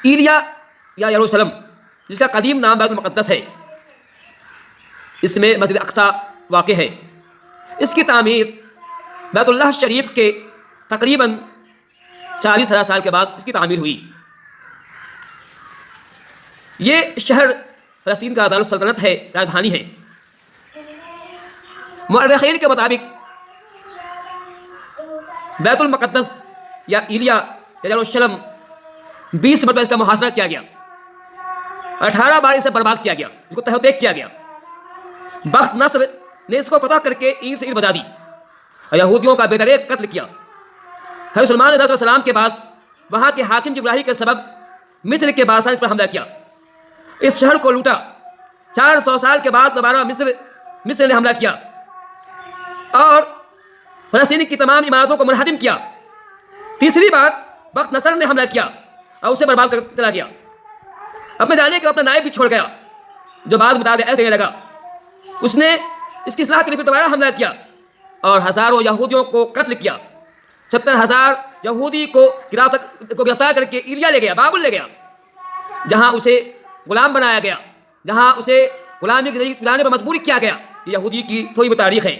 ایلیا یا یروشلم جس کا قدیم نام بیت المقدس ہے، اس میں مسجد اقصیٰ واقع ہے. اس کی تعمیر بیت اللہ شریف کے تقریباً 40,000 سال کے بعد اس کی تعمیر ہوئی. یہ شہر فلسطین کا دارالسلطنت ہے، راجدھانی ہے. مورخین کے مطابق بیت المقدس یا ایلیا یا یروشلم 20 مرتبہ اس کا محاصرہ کیا گیا، 18 بار اسے برباد کیا گیا، اس کو تہہ و بیک کیا گیا. بخت نصر نے اس کو فتح کر کے اینٹ سے اینٹ بجا دی اور یہودیوں کا بے دریغ قتل کیا. حضرت سلیمان علیہ السلام کے بعد وہاں کے حاکم کی گمراہی کے سبب مصر کے بادشاہ اس پر حملہ کیا، اس شہر کو لوٹا. 400 سال کے بعد دوبارہ مصر نے حملہ کیا اور فلسطین کی تمام عمارتوں کو منہدم کیا. تیسری بار بخت نصر نے حملہ کیا اور اسے برباد کر چلا گیا. اپنے جانے کے اپنا نائب بھی چھوڑ گیا جو بعد بتا دے ایسے لگا. اس نے اس کی اصلاح کے لیے پھر دوبارہ حملہ کیا اور ہزاروں یہودیوں کو قتل کیا. 70,000 یہودی کو گرفتار کر کے ایلیا لے گیا، بابل لے گیا، جہاں اسے غلام بنایا گیا، جہاں اسے غلامی کی زندگی گزارنے پر مجبور کیا گیا. یہ یہودی کی تھوڑی بہت تاریخ ہے.